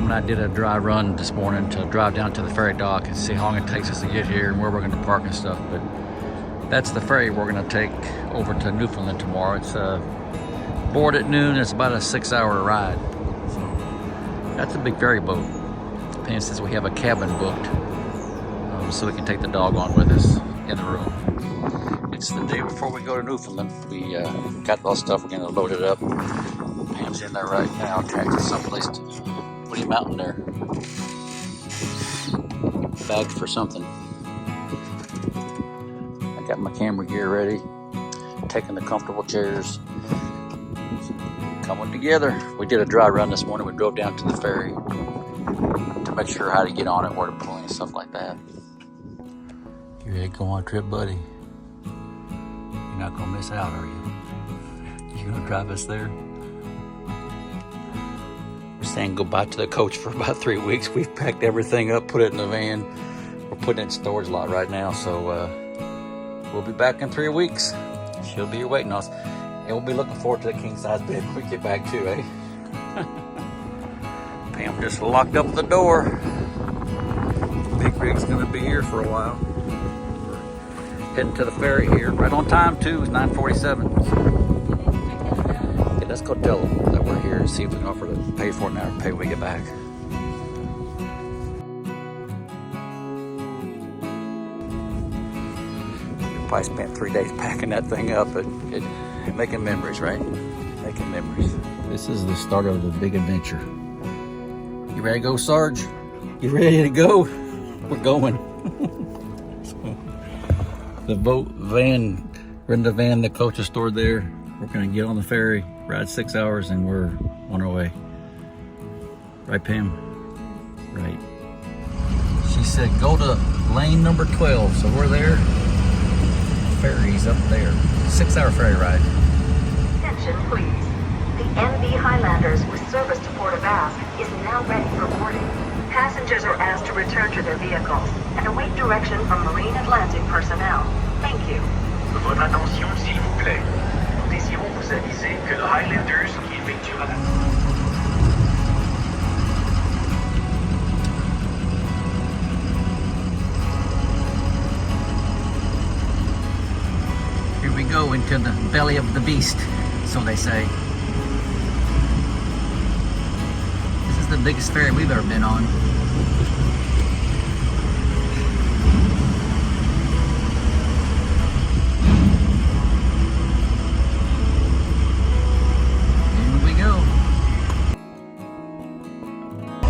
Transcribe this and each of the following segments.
and I did a dry run this morning to drive down to the ferry dock and see how long it takes us to get here and where we're going to park and stuff. But that's the ferry we're going to take over to Newfoundland tomorrow. It's board at noon. It's about a 6-hour ride. So that's a big ferry boat. And since we have a cabin booked, so we can take the dog on with us in the room. It's the day before we go to Newfoundland. We got all the stuff. We're going to load it up. Pam's in there right now, taxing someplace to put him out in there. Bagged for something. I got my camera gear ready. Taking the comfortable chairs. Coming together. We did a dry run this morning. We drove down to the ferry to make sure how to get on it, where to pull and stuff like that. You ready to go on a trip, buddy? You're not gonna miss out, are you? You gonna drive us there? We're saying goodbye to the coach for about 3 weeks. We've packed everything up, put it in the van. We're putting it in storage lot right now, so we'll be back in 3 weeks. She'll be here waiting on us. And we'll be looking forward to the king-size bed when we get back too, eh? Pam just locked up the door. Big rig's gonna be here for a while. Heading to the ferry here, right on time too. It's 9:47. Okay, let's go tell them that we're here and see if we can offer to pay for it now or pay when we get back. We probably spent 3 days packing that thing up, but making memories, right? Making memories. This is the start of the big adventure. You ready to go, Sarge? You ready to go? We're going. The boat van, we're in the van the coach is stored there. We're gonna get on the ferry, ride 6 hours, and we're on our way. Right, Pam? Right. She said go to lane number 12, so we're there. Ferry's up there. 6-hour ferry ride. Attention, please. The MV Highlanders with service to Port of Basques is now ready for boarding. Passengers are asked to return to their vehicles and await direction from Marine Atlantic personnel. Thank you. Votre attention, s'il vous plaît. Nous désirons vous aviser que le Highlanders qui effectuera la... Here we go into the belly of the beast, so they say. This is the biggest ferry we've ever been on. Here we go.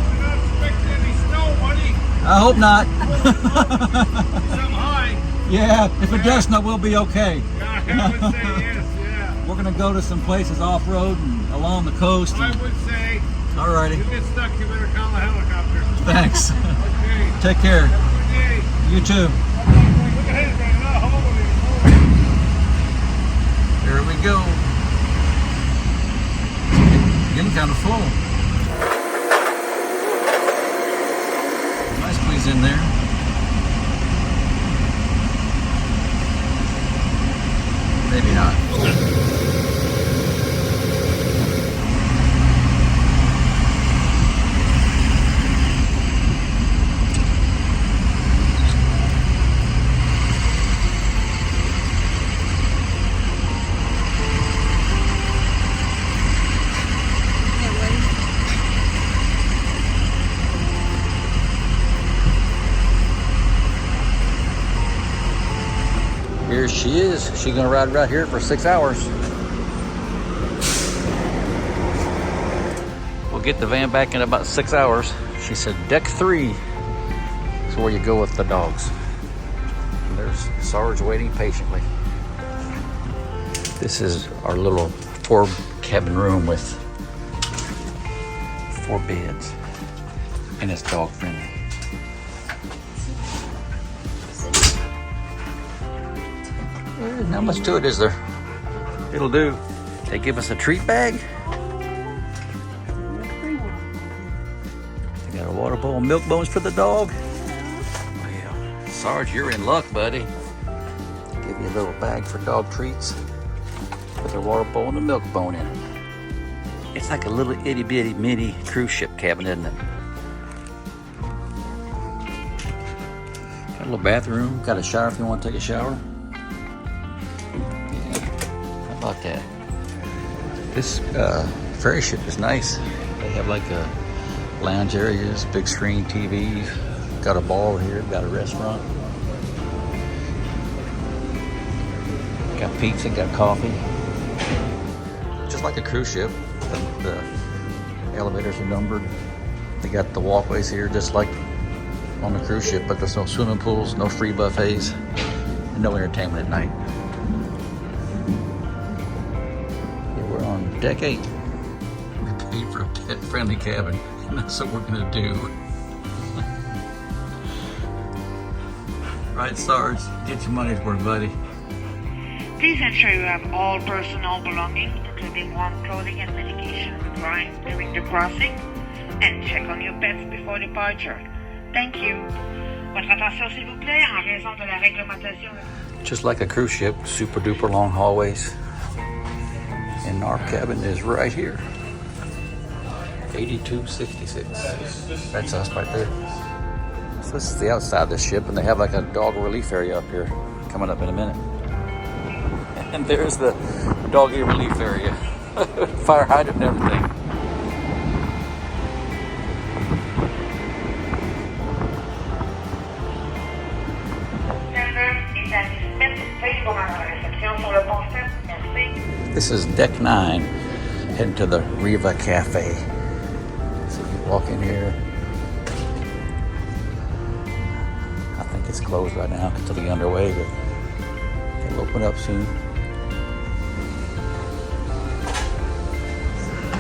You're not expecting any snow, buddy. I hope not. Something high. Yeah, if it does snow, we'll be okay. Yeah, I would say yes, yeah. We're gonna go to some places off-road and along the coast. I would say, Alrighty, you get stuck, you better call a helicopter. thanks. Okay. Take care. Have a good day. You too. Look at his right now. Hold Here we go. Getting kind of full. Nice squeeze in there. Maybe not. Here she is. She's gonna ride right here for 6 hours. We'll get the van back in about 6 hours. She said deck 3 is where you go with the dogs. And there's Sarge waiting patiently. This is our little 4-cabin room with 4 beds, and it's dog friendly. Not much to it, is there? It'll do. They give us a treat bag. They got a water bowl and milk bones for the dog. Well, Sarge, you're in luck, buddy. Give you a little bag for dog treats with a water bowl and a milk bone in it. It's like a little itty bitty mini cruise ship cabin, isn't it? Got a little bathroom, got a shower if you want to take a shower. How about that? This ferry ship is nice. They have like a lounge areas, big screen TVs, got a bar here, got a restaurant. Got pizza, got coffee. Just like a cruise ship, the elevators are numbered. They got the walkways here just like on the cruise ship, but there's no swimming pools, no free buffets, and no entertainment at night. Yeah, we're on deck 8. We paid for a pet-friendly cabin, and that's what we're gonna do. Right, Sarge, get your money's worth, buddy. Please ensure you have all personal belongings, including warm clothing and medication required during the crossing, and check on your pets before departure. Thank you. Votre attention s'il vous plaît, en raison de la réglementation. Just like a cruise ship, super duper long hallways. And our cabin is right here. 8266. That's us right there. So this is the outside of the ship, and they have like a dog relief area up here coming up in a minute. And there's the doggy relief area. Fire hydrant and everything. This is deck 9, heading to the Riva Cafe. So you walk in here. I think it's closed right now until the underway, but it'll open up soon.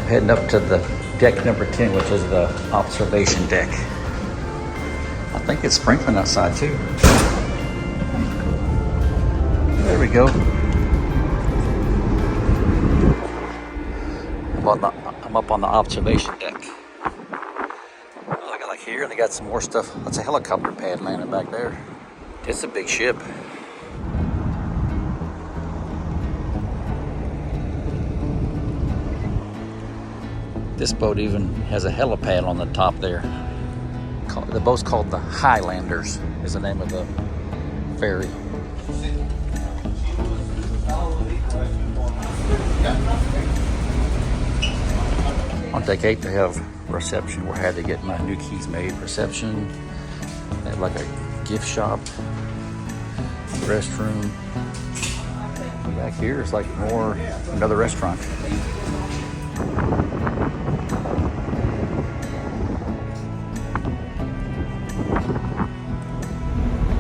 Heading up to the deck number 10, which is the observation deck. I think it's sprinkling outside too. There we go. I'm up on the observation deck. Like here, they got some more stuff. That's a helicopter pad landing back there. It's a big ship. This boat even has a helipad on the top there. The boat's called the Highlanders, is the name of the ferry. On deck 8, they have reception where I had to get my new keys made. Reception. They have like a gift shop, restroom. Back here is like more another restaurant.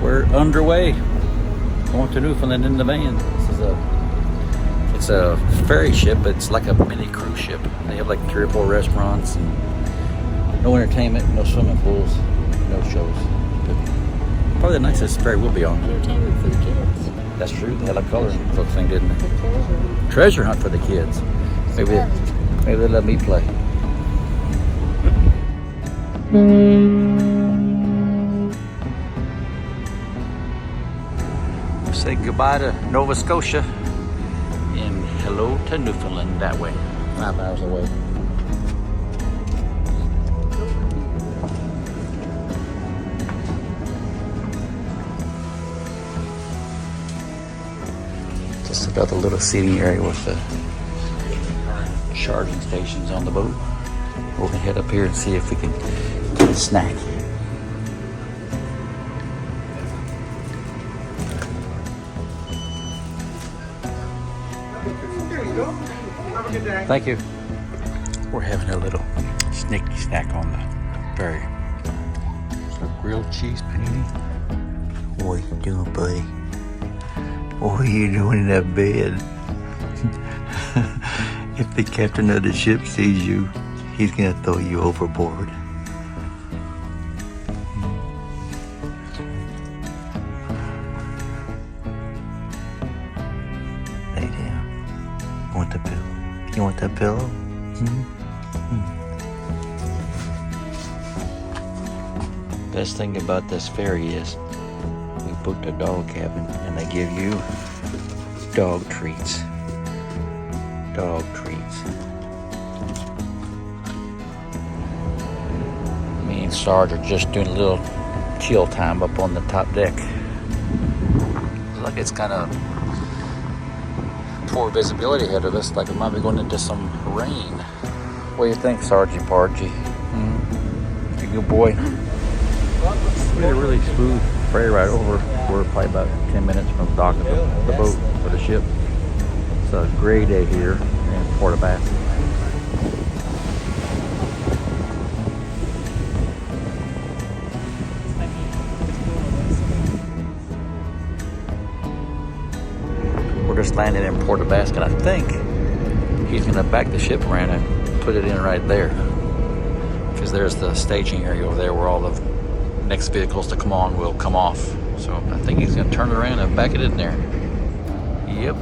We're underway, going to Newfoundland in the van. It's a ferry ship, but it's like a mini cruise ship. They have like 3 or 4 restaurants and no entertainment, no swimming pools, no shows. But probably the nicest ferry we'll be on. Entertainment for the kids. That's true. They had a coloring book thing, didn't they? Treasure hunt for the kids. Maybe they let me play. Say goodbye to Nova Scotia and hello to Newfoundland that way. 5 hours away. Just another little seating area with the charging stations on the boat. We're gonna head up here and see if we can get a snack. Thank you. We're having a little sneaky snack on the ferry. Some grilled cheese panini. What are you doing, buddy? What are you doing in that bed? If the captain of the ship sees you, he's gonna throw you overboard. Lay down. You want the pillow? You want that pillow? Best thing about this ferry is we booked a dog cabin and they give you dog treats. Dog treats. Me and Sarge are just doing a little chill time up on the top deck. Looks like it's kind of poor visibility ahead of us, like we might be going into some rain. What do you think, Sergeant Pargy? You good boy. We had a really smooth ferry ride over. We're probably about 10 minutes from the dock of the boat or the ship. It's a gray day here in Port aux Basques. We're just landing in Port aux Basques, and I think he's going to back the ship around and put it in right there, because there's the staging area over there where all the next vehicles to come on will come off. So I think he's going to turn it around and back it in there. Yep,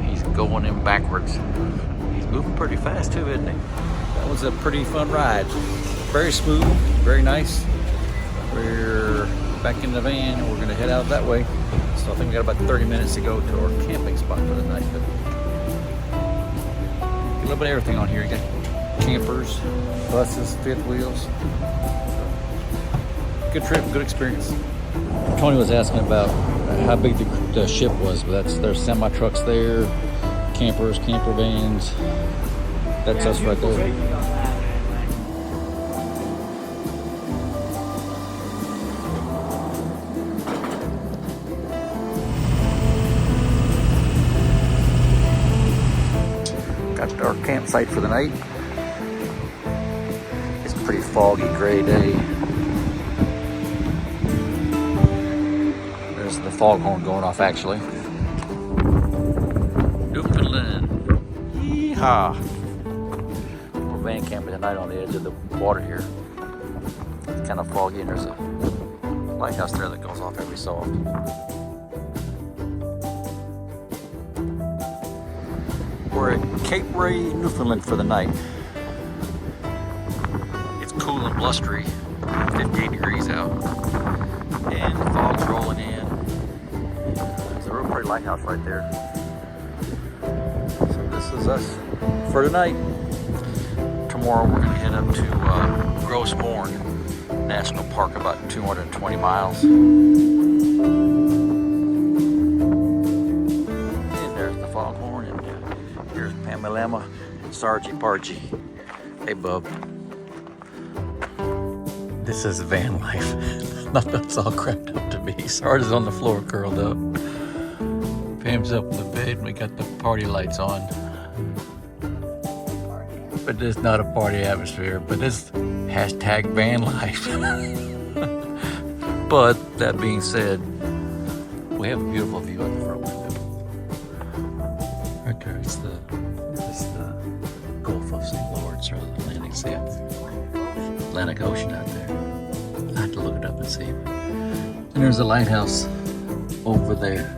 he's going in backwards. He's moving pretty fast too, isn't he? That was a pretty fun ride. Very smooth, very nice. We're back in the van and we're going to head out that way. So I think we got about 30 minutes to go to our camping spot for the night. But a little bit of everything on here. You got campers, buses, fifth wheels. Good trip, good experience. Tony was asking about how big the ship was, but there's semi trucks there, campers, camper vans. That's us right there. Got our campsite for the night. It's a pretty foggy, gray day. There's the foghorn going off, actually. Newfoundland. Yeehaw! We're van camping tonight on the edge of the water here. It's kind of foggy, and there's a lighthouse there that goes off every so often. We're at Cape Ray, Newfoundland for the night. It's cool and blustery, 58 degrees out, and the fog's rolling in. There's a real pretty lighthouse right there. So this is us for tonight. Tomorrow we're going to head up to Grosse Morne National Park, about 220 miles. And there's the foghorn, and here's Pamalama and Sargy Pargy. Hey, bub. This is van life. Not that it's all cracked up to be. Sarge is on the floor curled up. Pam's up in the bed, and we got the party lights on. But it's not a party atmosphere, but it's hashtag van life. But that being said, we have a beautiful view out the front window. Right there, it's the Gulf of St. Lawrence, or the Atlantic Sea. Atlantic Ocean out there. I have to look it up and see. And there's a lighthouse over there.